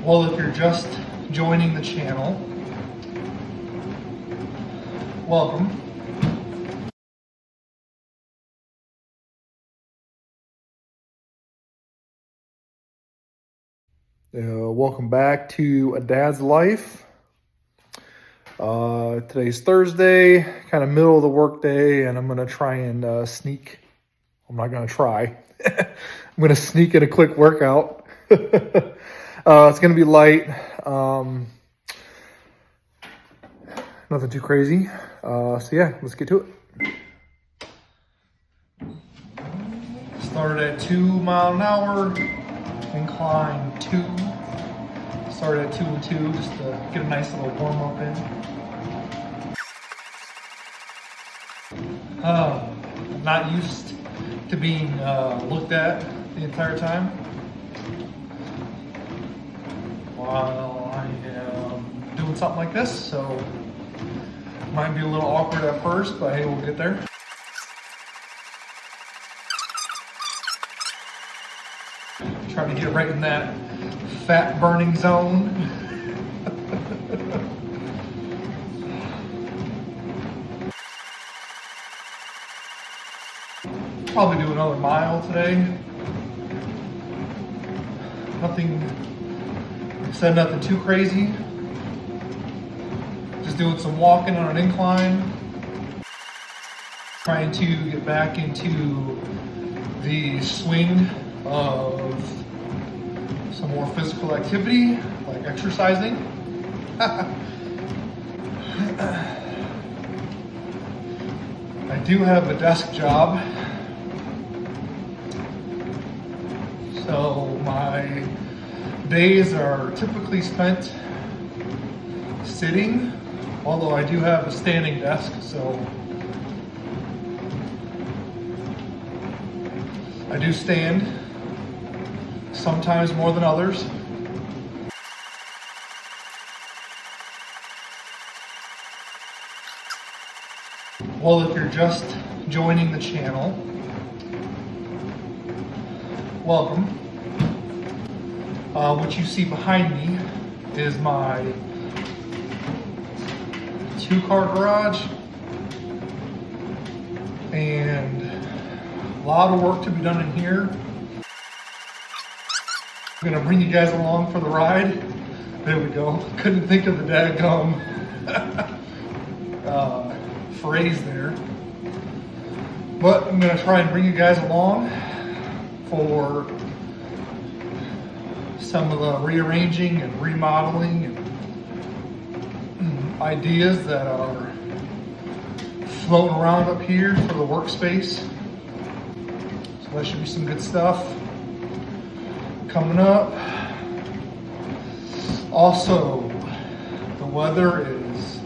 Well, if you're just joining the channel, welcome. Welcome back to A Dad's Life. Today's Thursday, kind of middle of the workday, and I'm going to try and I'm not going to try. I'm going to sneak in a quick workout. It's going to be light. Nothing too crazy. So yeah, let's get to it. Started at 2 mile an hour, incline 2. Started at 2 and 2 just to get a nice little warm up in. I'm not used to being looked at the entire time while I am doing something like this, so might be a little awkward at first, but hey, we'll get there. Try to get right in that fat burning zone. Probably do another mile today. Nothing too crazy. Just doing some walking on an incline. Trying to get back into the swing of some more physical activity, like exercising. I do have a desk job, so my days are typically spent sitting, although I do have a standing desk, so I do stand, sometimes more than others. Well, if you're just joining the channel, welcome. What you see behind me is my 2-car garage, and a lot of work to be done in here. I'm gonna bring you guys along for the ride. There we go. Couldn't think of the daggum phrase there. But I'm gonna try and bring you guys along for some of the rearranging and remodeling and ideas that are floating around up here for the workspace. So that should be some good stuff coming up. Also, the weather is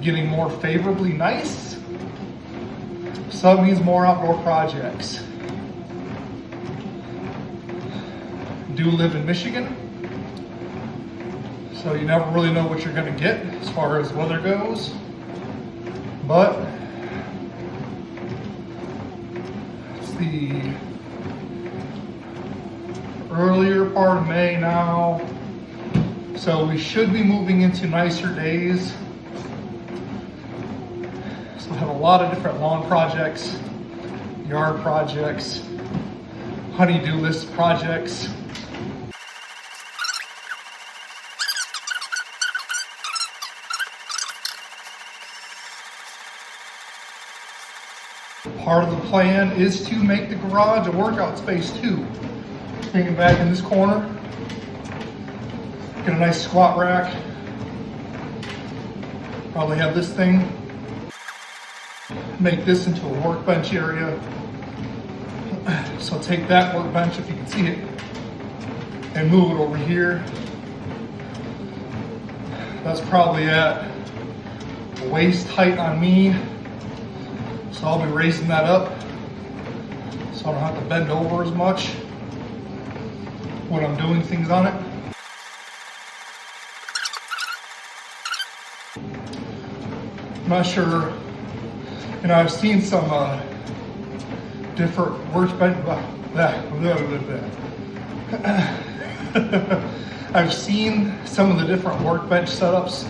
getting more favorably nice, so that means more outdoor projects. Do live in Michigan, so you never really know what you're going to get as far as weather goes, but it's the earlier part of May now, so we should be moving into nicer days. So we have a lot of different lawn projects, yard projects, honey-do list projects. Part of the plan is to make the garage a workout space too. Thinking back in this corner, get a nice squat rack. Probably have this thing. Make this into a workbench area. So take that workbench, if you can see it, and move it over here. That's probably at waist height on me. So I'll be raising that up so I don't have to bend over as much when I'm doing things on it. I'm not sure, I've seen some different workbench, I've seen some of the different workbench setups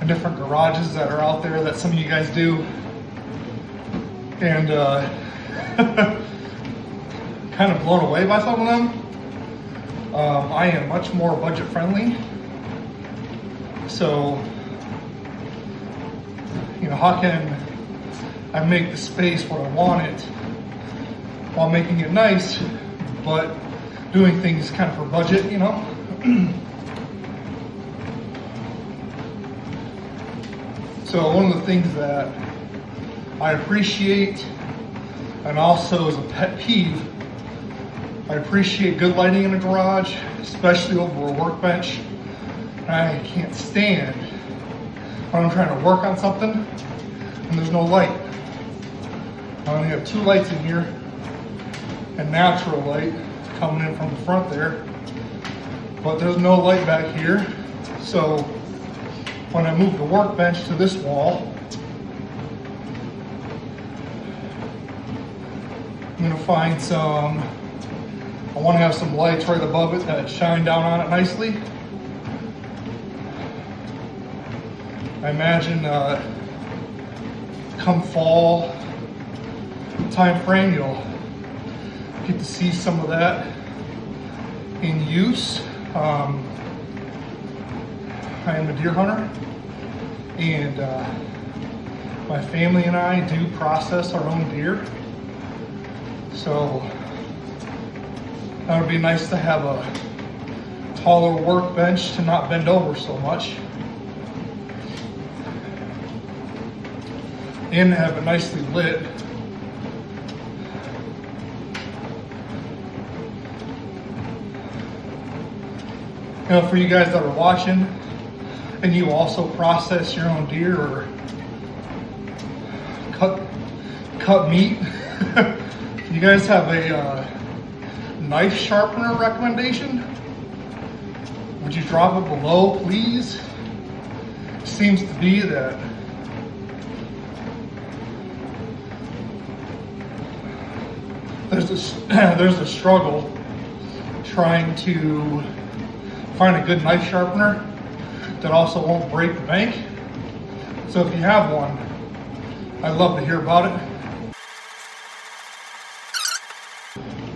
and different garages that are out there that some of you guys do. And kind of blown away by some of them. I am much more budget friendly. So, how can I make the space where I want it while making it nice, but doing things kind of for budget, So one of the things that I appreciate, and also as a pet peeve, I appreciate good lighting in a garage, especially over a workbench. I can't stand when I'm trying to work on something and there's no light. I only have 2 lights in here, and natural light coming in from the front there, but there's no light back here. So when I move the workbench to this wall, I'm gonna find I wanna have some lights right above it that shine down on it nicely. I imagine come fall time frame, you'll get to see some of that in use. I am a deer hunter, and my family and I do process our own deer. So that would be nice to have a taller workbench to not bend over so much, and have it nicely lit. For you guys that are watching and you also process your own deer or cut meat, you guys have a knife sharpener recommendation? Would you drop it below, please? It seems to be that there's a struggle trying to find a good knife sharpener that also won't break the bank. So if you have one, I'd love to hear about it.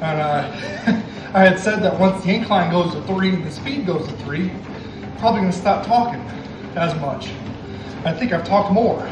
And I had said that once the incline goes to 3 and the speed goes to 3, I'm probably gonna stop talking as much. I think I've talked more.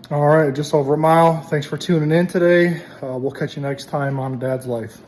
All right, just over a mile. Thanks for tuning in today. We'll catch you next time on Dad's Life.